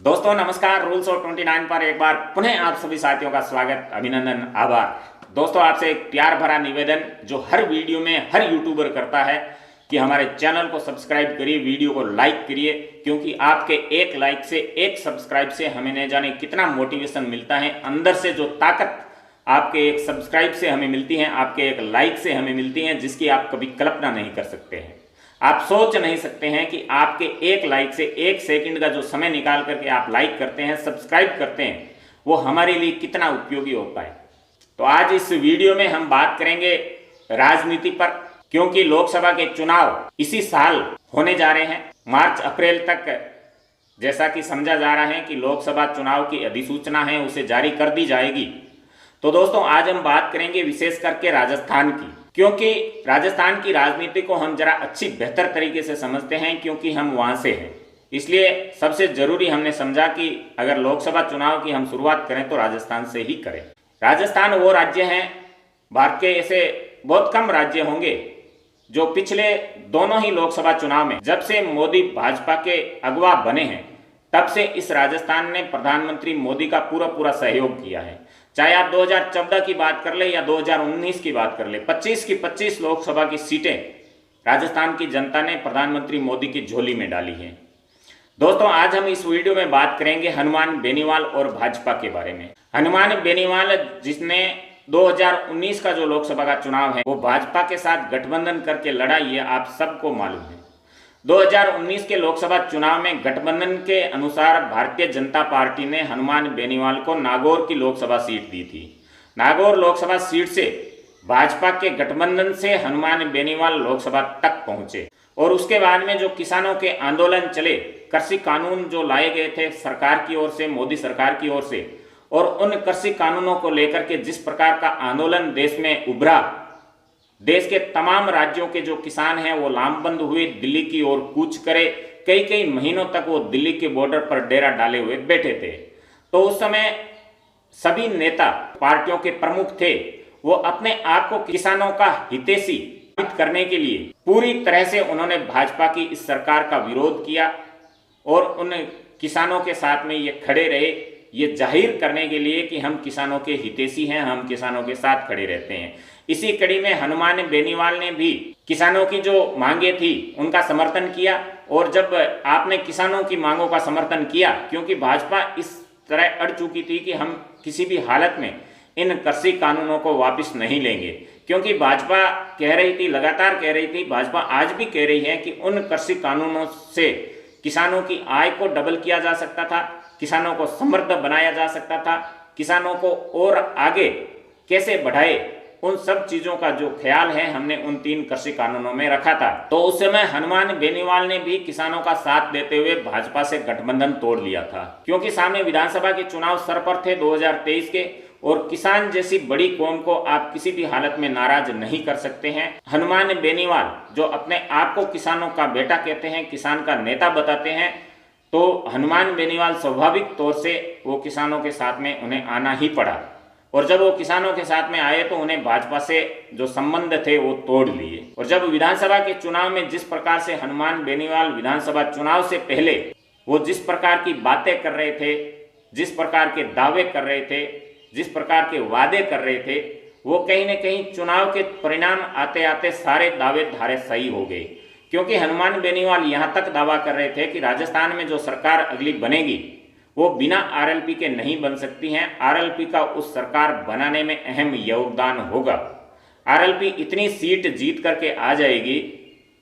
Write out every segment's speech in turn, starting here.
दोस्तों नमस्कार। Rules of 29 पर एक बार पुनः आप सभी साथियों का स्वागत, अभिनंदन, आभार। दोस्तों आपसे एक प्यार भरा निवेदन जो हर वीडियो में हर यूट्यूबर करता है कि हमारे चैनल को सब्सक्राइब करिए, वीडियो को लाइक करिए, क्योंकि आपके एक लाइक से, एक सब्सक्राइब से हमें न जाने कितना मोटिवेशन मिलता है। अंदर से जो ताकत आपके एक सब्सक्राइब से हमें मिलती है, आपके एक लाइक से हमें मिलती है, जिसकी आप कभी कल्पना नहीं कर सकते हैं। आप सोच नहीं सकते हैं कि आपके एक लाइक से, एक सेकंड का जो समय निकाल करके आप लाइक करते हैं, सब्सक्राइब करते हैं, वो हमारे लिए कितना उपयोगी होता है। तो आज इस वीडियो में हम बात करेंगे राजनीति पर, क्योंकि लोकसभा के चुनाव इसी साल होने जा रहे हैं। मार्च अप्रैल तक जैसा कि समझा जा रहा है कि लोकसभा चुनाव की अधिसूचना है उसे जारी कर दी जाएगी। तो दोस्तों आज हम बात करेंगे विशेष करके राजस्थान की, क्योंकि राजस्थान की राजनीति को हम जरा अच्छी बेहतर तरीके से समझते हैं, क्योंकि हम वहां से हैं। इसलिए सबसे जरूरी हमने समझा कि अगर लोकसभा चुनाव की हम शुरुआत करें तो राजस्थान से ही करें। राजस्थान वो राज्य है, भारत के ऐसे बहुत कम राज्य होंगे जो पिछले दोनों ही लोकसभा चुनाव में, जब से मोदी भाजपा के अगवा बने हैं, तब से इस राजस्थान ने प्रधानमंत्री मोदी का पूरा सहयोग किया है। चाहे आप 2014 की बात कर ले या 2019 की बात कर ले, 25 की 25 लोकसभा की सीटें राजस्थान की जनता ने प्रधानमंत्री मोदी की झोली में डाली हैं। दोस्तों आज हम इस वीडियो में बात करेंगे हनुमान बेनीवाल और भाजपा के बारे में। हनुमान बेनीवाल जिसने 2019 का जो लोकसभा का चुनाव है वो भाजपा के साथ गठबंधन करके लड़ा, ये आप सबको मालूम है। 2019 के लोकसभा चुनाव में गठबंधन के अनुसार भारतीय जनता पार्टी ने हनुमान बेनीवाल को नागौर की लोकसभा सीट दी थी। नागौर लोकसभा सीट से भाजपा के गठबंधन से हनुमान बेनीवाल लोकसभा तक पहुंचे और उसके बाद में जो किसानों के आंदोलन चले, कृषि कानून जो लाए गए थे सरकार की ओर से, मोदी सरकार की ओर से, और उन कृषि कानूनों को लेकर के जिस प्रकार का आंदोलन देश में उभरा, देश के तमाम राज्यों के जो किसान हैं वो लामबंद हुए, दिल्ली की ओर कूच करे। कई महीनों तक वो दिल्ली के बॉर्डर पर डेरा डाले हुए बैठे थे। तो उस समय सभी नेता, पार्टियों के प्रमुख थे, वो अपने आप को किसानों का हितैषी साबित करने के लिए पूरी तरह से उन्होंने भाजपा की इस सरकार का विरोध किया और उन किसानों के साथ में ये खड़े रहे, ये जाहिर करने के लिए कि हम किसानों के हितैषी हैं, हम किसानों के साथ खड़े रहते हैं। इसी कड़ी में हनुमान बेनीवाल ने भी किसानों की जो मांगे थी उनका समर्थन किया। और जब आपने किसानों की मांगों का समर्थन किया, क्योंकि भाजपा इस तरह अड़ चुकी थी कि हम किसी भी हालत में इन कृषि कानूनों को वापस नहीं लेंगे, क्योंकि भाजपा कह रही थी, लगातार कह रही थी, भाजपा आज भी कह रही है कि उन कृषि कानूनों से किसानों की आय को डबल किया जा सकता था, किसानों को समृद्ध बनाया जा सकता था, किसानों को और आगे कैसे बढ़ाए, उन सब चीजों का जो ख्याल है हमने उन 3 कृषि कानूनों में रखा था। तो उस समय हनुमान बेनीवाल ने भी किसानों का साथ देते हुए भाजपा से गठबंधन तोड़ लिया था, क्योंकि सामने विधानसभा के चुनाव सर पर थे 2023 के, और किसान जैसी बड़ी कौम को आप किसी भी हालत में नाराज नहीं कर सकते हैं। हनुमान बेनीवाल जो अपने आप को किसानों का बेटा कहते हैं, किसान का नेता बताते हैं, तो हनुमान बेनीवाल स्वाभाविक तौर से वो किसानों के साथ में उन्हें आना ही पड़ा। और जब वो किसानों के साथ में आए तो उन्हें भाजपा से जो संबंध थे वो तोड़ लिए। और जब विधानसभा के चुनाव में जिस प्रकार से हनुमान बेनीवाल विधानसभा चुनाव से पहले वो जिस प्रकार की बातें कर रहे थे, जिस प्रकार के दावे कर रहे थे, जिस प्रकार के वादे कर रहे थे, वो कहीं न कहीं चुनाव के परिणाम आते आते सारे दावे धारे सही हो गए। क्योंकि हनुमान बेनीवाल यहाँ तक दावा कर रहे थे कि राजस्थान में जो सरकार अगली बनेगी वो बिना आरएलपी के नहीं बन सकती हैं, आरएलपी का उस सरकार बनाने में अहम योगदान होगा। आरएलपी इतनी सीट जीत करके आ जाएगी,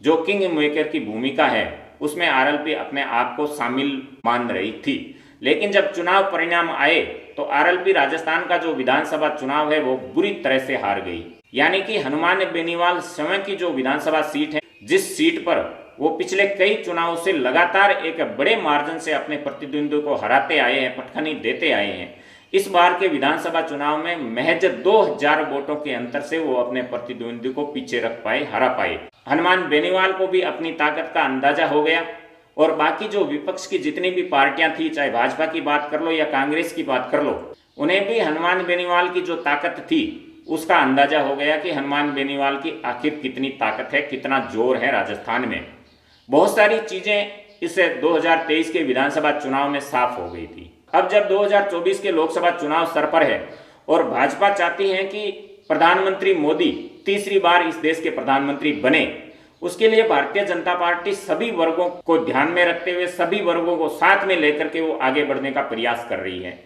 जो किंग मेकर की भूमिका है उसमें आरएलपी अपने आप को शामिल मान रही थी। लेकिन जब चुनाव परिणाम आए तो आरएलपी राजस्थान का जो विधानसभा चुनाव है वो बुरी तरह से हार गई। यानी कि हनुमान बेनीवाल स्वयं की जो विधानसभा सीट है, जिस सीट पर वो पिछले कई चुनावों से लगातार एक बड़े मार्जिन से अपने प्रतिद्वंदी को हराते आए हैं, पटखनी देते आए हैं, इस बार के विधानसभा चुनाव में महज 2000 वोटों के अंतर से वो अपने प्रतिद्वंदी को पीछे रख पाए, हरा पाए। हनुमान बेनीवाल को भी अपनी ताकत का अंदाजा हो गया और बाकी जो विपक्ष की जितनी भी पार्टियां थी, चाहे भाजपा की बात कर लो या कांग्रेस की बात कर लो, उन्हें भी हनुमान बेनीवाल की जो ताकत थी उसका अंदाजा हो गया कि हनुमान बेनीवाल की आखिर कितनी ताकत है, कितना जोर है राजस्थान में। बहुत सारी चीजें इस 2023 के विधानसभा चुनाव में साफ हो गई थी। अब जब 2024 के लोकसभा चुनाव सर पर है और भाजपा चाहती है कि प्रधानमंत्री मोदी तीसरी बार इस देश के प्रधानमंत्री बने, उसके लिए भारतीय जनता पार्टी सभी वर्गों को ध्यान में रखते हुए सभी वर्गों को साथ में लेकर के वो आगे बढ़ने का प्रयास कर रही है।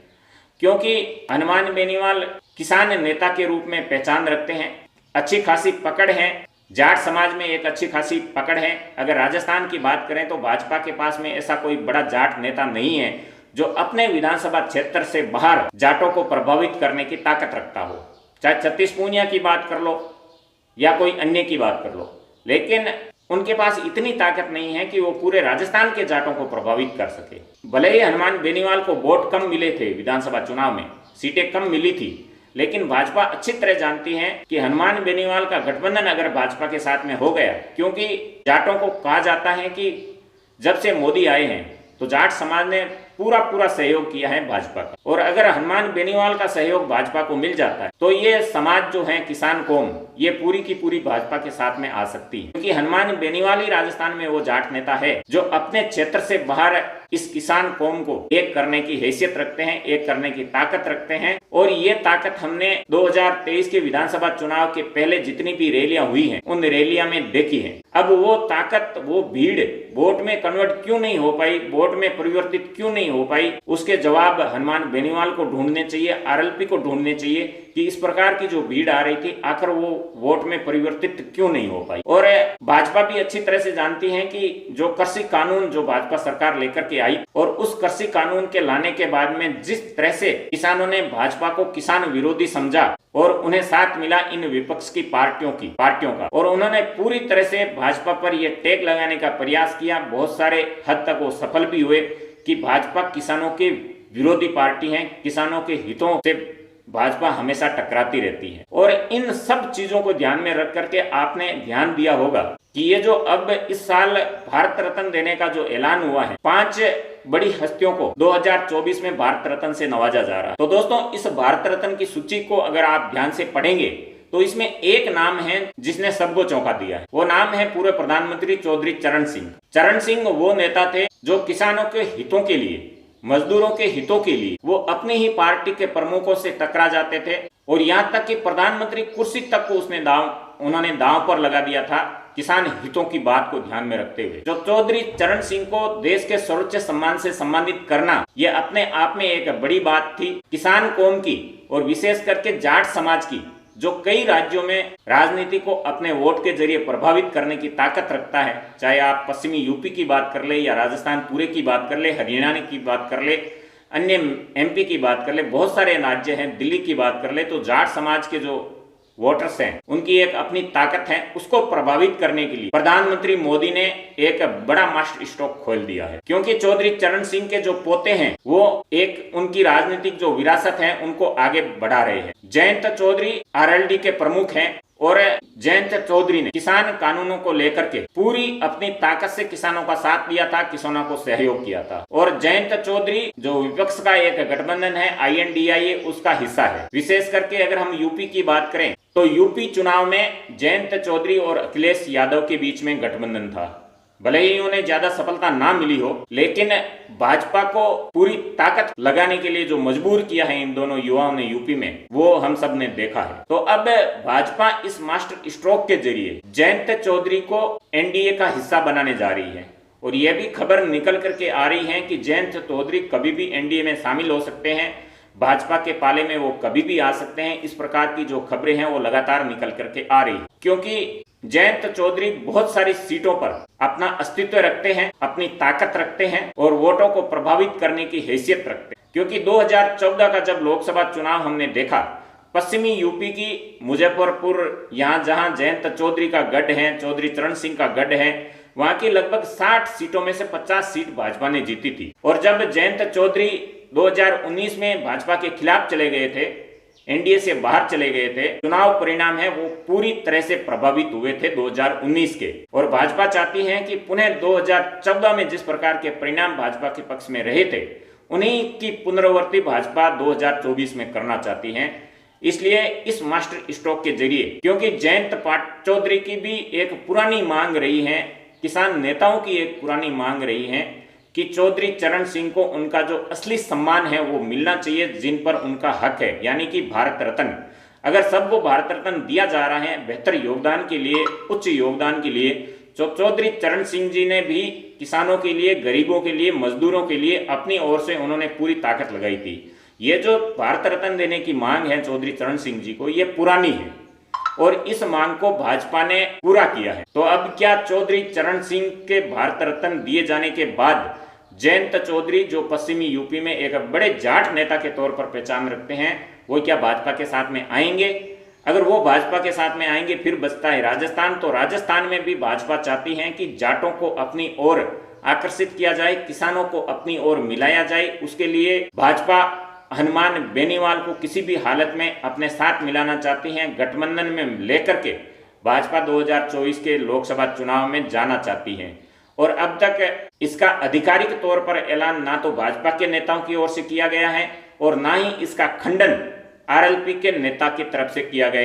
क्योंकि हनुमान बेनीवाल किसान नेता के रूप में पहचान रखते हैं, अच्छी खासी पकड़ है, जाट समाज में एक अच्छी खासी पकड़ है। अगर राजस्थान की बात करें तो भाजपा के पास में ऐसा कोई बड़ा जाट नेता नहीं है जो अपने विधानसभा क्षेत्र से बाहर जाटों को प्रभावित करने की ताकत रखता हो। चाहे छत्तीस पूनिया की बात कर लो या कोई अन्य की बात कर लो, लेकिन उनके पास इतनी ताकत नहीं है कि वो पूरे राजस्थान के जाटों को प्रभावित कर सके। भले ही हनुमान बेनीवाल को वोट कम मिले थे, विधानसभा चुनाव में सीटें कम मिली थी, लेकिन भाजपा अच्छी तरह जानती है कि हनुमान बेनीवाल का गठबंधन अगर भाजपा के साथ में हो गया, क्योंकि जाटों को कहा जाता है कि जब से मोदी आए हैं तो जाट समाज ने पूरा सहयोग किया है भाजपा का, और अगर हनुमान बेनीवाल का सहयोग भाजपा को मिल जाता है तो ये समाज जो है किसान कौम, ये पूरी की पूरी भाजपा के साथ में आ सकती है। क्योंकि हनुमान बेनीवाल ही राजस्थान में वो जाट नेता है जो अपने क्षेत्र से बाहर इस किसान कौम को एक करने की हैसियत रखते हैं, एक करने की ताकत रखते हैं। और ये ताकत हमने 2023 के विधानसभा चुनाव के पहले जितनी भी रैलियां हुई हैं उन रैलियां में देखी है। अब वो ताकत, वो भीड़ वोट में कन्वर्ट क्यों नहीं हो पाई, वोट में परिवर्तित क्यों नहीं हो पाई, उसके जवाब हनुमान बेनीवाल को ढूंढने चाहिए, आरएलपी को ढूंढने चाहिए कि इस प्रकार की जो भीड़ आ रही थी आखिर वो वोट में परिवर्तित क्यों नहीं हो पाई। और भाजपा भी अच्छी तरह से जानती है कि जो कृषि कानून जो भाजपा सरकार लेकर के आई और उस कृषि कानून के लाने के बाद में जिस तरह से किसानों ने भाजपा को किसान विरोधी समझा और उन्हें साथ मिला इन विपक्ष की पार्टियों का, और उन्होंने पूरी तरह से भाजपा पर यह टैग लगाने का प्रयास किया। बहुत सारे हद तक वो सफल भी हुए कि भाजपा किसानों के विरोधी पार्टी है, किसानों के हितों से भाजपा हमेशा टकराती रहती है। और इन सब चीजों को ध्यान में रख करके आपने ध्यान दिया होगा कि ये जो अब इस साल भारत रत्न देने का जो ऐलान हुआ है, 5 बड़ी हस्तियों को 2024 में भारत रत्न से नवाजा जा रहा है। तो दोस्तों, इस भारत रत्न की सूची को अगर आप ध्यान से पढ़ेंगे तो इसमें एक नाम है जिसने सबको चौंका दिया है। वो नाम है पूर्व प्रधानमंत्री चौधरी चरण सिंह। चरण सिंह वो नेता थे जो किसानों के हितों के लिए, मजदूरों के हितों के लिए वो अपनी ही पार्टी के प्रमुखों से टकरा जाते थे, और यहाँ तक कि प्रधानमंत्री कुर्सी तक को उन्होंने दांव पर लगा दिया था किसान हितों की बात को ध्यान में रखते हुए। जो चौधरी चरण सिंह को देश के सर्वोच्च सम्मान से सम्मानित करना, यह अपने आप में एक बड़ी बात थी। किसान कौम की और विशेष करके जाट समाज की, जो कई राज्यों में राजनीति को अपने वोट के जरिए प्रभावित करने की ताकत रखता है, चाहे आप पश्चिमी यूपी की बात कर ले या राजस्थान पूरे की बात कर ले, हरियाणा की बात कर ले, अन्य एमपी की बात कर ले, बहुत सारे राज्य हैं, दिल्ली की बात कर ले, तो जाट समाज के जो वोटर्स हैं उनकी एक अपनी ताकत है। उसको प्रभावित करने के लिए प्रधानमंत्री मोदी ने एक बड़ा मास्टर स्ट्रोक खोल दिया है। क्योंकि चौधरी चरण सिंह के जो पोते हैं वो एक उनकी राजनीतिक जो विरासत है उनको आगे बढ़ा रहे हैं। जयंत चौधरी आरएलडी के प्रमुख हैं और जयंत चौधरी ने किसान कानूनों को लेकर के पूरी अपनी ताकत से किसानों का साथ दिया था, किसानों को सहयोग किया था। और जयंत चौधरी जो विपक्ष का एक गठबंधन है INDIA, उसका हिस्सा है। विशेष करके अगर हम यूपी की बात करें तो यूपी चुनाव में जयंत चौधरी और अखिलेश यादव के बीच में गठबंधन था। भले ही उन्हें ज्यादा सफलता ना मिली हो, लेकिन भाजपा को पूरी ताकत लगाने के लिए जो मजबूर किया है इन दोनों युवाओं ने यूपी में, वो हम सब ने देखा है। तो अब भाजपा इस मास्टर स्ट्रोक के जरिए जयंत चौधरी को NDA का हिस्सा बनाने जा रही है। और यह भी खबर निकल करके आ रही है कि जयंत चौधरी कभी भी NDA में शामिल हो सकते हैं, भाजपा के पाले में वो कभी भी आ सकते हैं। इस प्रकार की जो खबरें हैं वो लगातार निकल करके आ रही है, क्योंकि जयंत चौधरी बहुत सारी सीटों पर अपना अस्तित्व रखते हैं, अपनी ताकत रखते हैं और वोटों को प्रभावित करने की हैसियत रखते हैं। क्योंकि 2014 का जब लोकसभा चुनाव हमने देखा, पश्चिमी यूपी की मुजफ्फरपुर, यहाँ जहाँ जयंत चौधरी का गढ़ है, चौधरी चरण सिंह का गढ़ है, वहां की लगभग 60 सीटों में से 50 सीट भाजपा ने जीती थी। और जब जयंत चौधरी 2019 में भाजपा के खिलाफ चले गए थे, NDA से बाहर चले गए थे, चुनाव परिणाम है वो पूरी तरह से प्रभावित हुए थे 2019 के। और भाजपा चाहती है कि पुनः 2014 में जिस प्रकार के परिणाम भाजपा के पक्ष में रहे थे, उन्हीं की पुनरावृत्ति भाजपा 2024 में करना चाहती है। इसलिए इस मास्टर स्ट्रोक के जरिए, क्योंकि जयंत चौधरी की भी एक पुरानी मांग रही है किसान नेताओं की एक पुरानी मांग रही है कि चौधरी चरण सिंह को उनका जो असली सम्मान है वो मिलना चाहिए, जिन पर उनका हक है, यानी कि भारत रत्न। अगर सबको भारत रत्न दिया जा रहा है बेहतर योगदान के लिए, उच्च योगदान के लिए, तो चौधरी चरण सिंह जी ने भी किसानों के लिए, गरीबों के लिए, मजदूरों के लिए अपनी ओर से उन्होंने पूरी ताकत लगाई थी। ये जो भारत रत्न देने की मांग है चौधरी चरण सिंह जी को, ये पुरानी है और इस मांग को भाजपा ने पूरा किया है। तो अब क्या चौधरी चरण सिंह के भारत रत्न दिए जाने के बाद जयंत चौधरी, जो पश्चिमी यूपी में एक बड़े जाट नेता के तौर पर पहचान रखते हैं, वो क्या भाजपा के साथ में आएंगे? अगर वो भाजपा के साथ में आएंगे, फिर बचता है राजस्थान। तो राजस्थान में भी भाजपा चाहती है कि जाटों को अपनी ओर आकर्षित किया जाए, किसानों को अपनी ओर मिलाया जाए। उसके लिए भाजपा हनुमान बेनीवाल को किसी भी हालत में अपने साथ मिलाना चाहती हैं, गठबंधन में लेकर के भाजपा 2024 के लोकसभा चुनाव में जाना चाहती है। और अब तक इसका आधिकारिक तौर पर ऐलान ना तो भाजपा के नेताओं की ओर से किया गया है और ना ही इसका खंडन आरएलपी के नेता की तरफ से किया गया,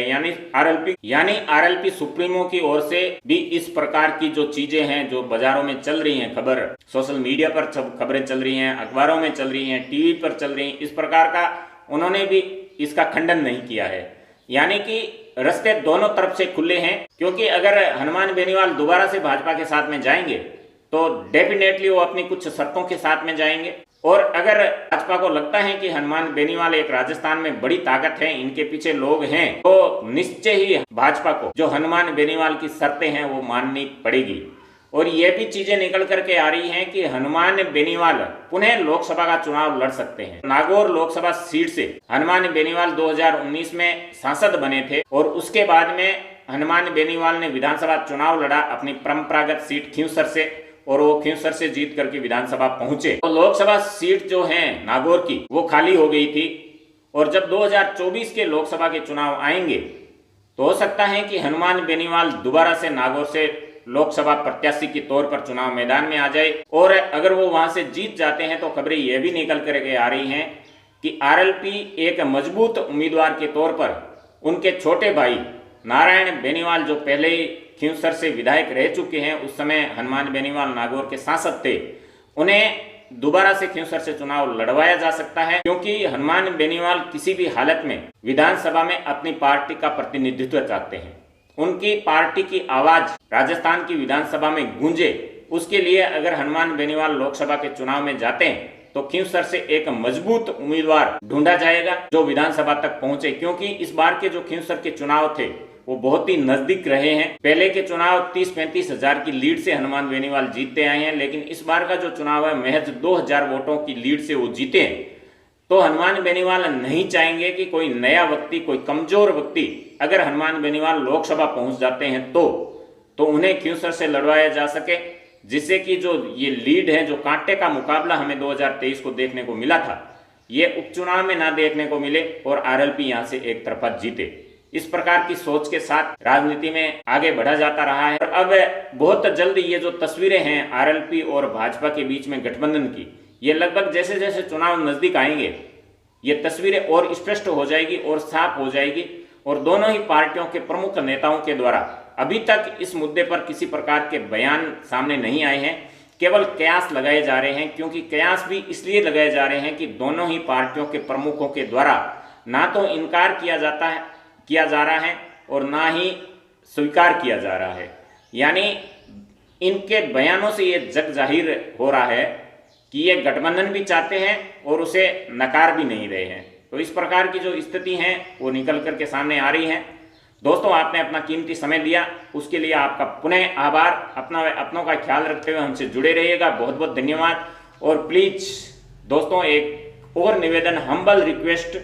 यानी आरएलपी सुप्रीमो की ओर से भी इस प्रकार की जो चीजें हैं, जो बाजारों में चल रही हैं, खबर सोशल मीडिया पर खबरें चल रही हैं, अखबारों में चल रही हैं, टीवी पर चल रही हैं, इस प्रकार का उन्होंने भी इसका खंडन नहीं किया है। यानी कि रास्ते दोनों तरफ से खुले हैं, क्योंकि अगर हनुमान बेनीवाल दोबारा से भाजपा के साथ में जाएंगे तो डेफिनेटली वो अपनी कुछ शर्तों के साथ में जाएंगे। और अगर भाजपा को लगता है कि हनुमान बेनीवाल एक राजस्थान में बड़ी ताकत है, इनके पीछे लोग हैं, तो निश्चय ही भाजपा को जो हनुमान बेनीवाल की शर्तें हैं वो माननी पड़ेगी। और ये भी चीजें निकल करके आ रही हैं कि हनुमान बेनीवाल पुनः लोकसभा का चुनाव लड़ सकते हैं। नागौर लोकसभा सीट से हनुमान बेनीवाल 2019 में सांसद बने थे और उसके बाद में हनुमान बेनीवाल ने विधानसभा चुनाव लड़ा अपनी परंपरागत सीट खींवसर से, और वो खींवसर से जीत करके विधानसभा पहुंचे। तो लोकसभा सीट जो है नागौर की वो खाली हो गई थी, और जब 2024 के लोकसभा के चुनाव आएंगे तो हो सकता है कि हनुमान बेनीवाल दोबारा से नागौर से लोकसभा प्रत्याशी के तौर पर चुनाव मैदान में आ जाए। और अगर वो वहां से जीत जाते हैं तो खबरें यह भी निकल करके आ रही हैं कि आरएलपी एक मजबूत उम्मीदवार के तौर पर उनके छोटे भाई नारायण बेनीवाल, जो पहले ही खींवसर से विधायक रह चुके हैं, उस समय हनुमान बेनीवाल नागौर के सांसद थे, उन्हें दोबारा से खींवसर से चुनाव लड़वाया जा सकता है, क्योंकि हनुमान बेनीवाल किसी भी हालत में विधानसभा में अपनी पार्टी का प्रतिनिधित्व चाहते हैं। उनकी पार्टी की आवाज राजस्थान की विधानसभा में गूंजे, उसके लिए अगर हनुमान बेनीवाल लोकसभा के चुनाव में जाते हैं तो खींवसर से एक मजबूत उम्मीदवार ढूंढा जाएगा जो विधानसभा तक पहुंचे, क्योंकि इस बार के जो खींवसर के चुनाव थे वो बहुत ही नजदीक रहे हैं। पहले के चुनाव 30-35 हजार की लीड से हनुमान बेनीवाल जीतते आए हैं, लेकिन इस बार का जो चुनाव है महज 2000 वोटों की लीड से वो जीते हैं। तो हनुमान बेनीवाल नहीं चाहेंगे कि कोई नया व्यक्ति, कोई कमजोर व्यक्ति अगर हनुमान बेनीवाल लोकसभा पहुंच जाते हैं तो उन्हें खींवसर से लड़वाया जा सके, जिससे कि जो ये लीड है, जो कांटे का मुकाबला हमें 2023 को देखने को मिला था, ये उपचुनाव में ना देखने को मिले और आरएलपी यहां से एक तरफा जीते। इस प्रकार की सोच के साथ राजनीति में आगे बढ़ा जाता रहा है। और अब बहुत जल्द ये जो तस्वीरें हैं आरएलपी और भाजपा के बीच में गठबंधन की, ये लगभग जैसे जैसे चुनाव नजदीक आएंगे ये तस्वीरें और स्पष्ट हो जाएगी और साफ हो जाएगी। और दोनों ही पार्टियों के प्रमुख नेताओं के द्वारा अभी तक इस मुद्दे पर किसी प्रकार के बयान सामने नहीं आए हैं, केवल कयास लगाए जा रहे हैं। क्योंकि कयास भी इसलिए लगाए जा रहे हैं कि दोनों ही पार्टियों के प्रमुखों के द्वारा ना तो इनकार किया जा रहा है और ना ही स्वीकार किया जा रहा है। यानी इनके बयानों से ये जग जाहिर हो रहा है कि ये गठबंधन भी चाहते हैं और उसे नकार भी नहीं रहे हैं। तो इस प्रकार की जो स्थिति है वो निकल करके सामने आ रही है। दोस्तों, आपने अपना कीमती समय दिया, उसके लिए आपका पुनः आभार। अपनों का ख्याल रखते हुए हमसे जुड़े रहिएगा। बहुत बहुत धन्यवाद। और प्लीज दोस्तों, एक और निवेदन, हम्बल रिक्वेस्ट,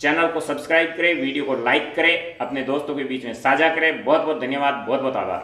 चैनल को सब्सक्राइब करें, वीडियो को लाइक करें, अपने दोस्तों के बीच में साझा करें। बहुत बहुत धन्यवाद, बहुत बहुत आभार।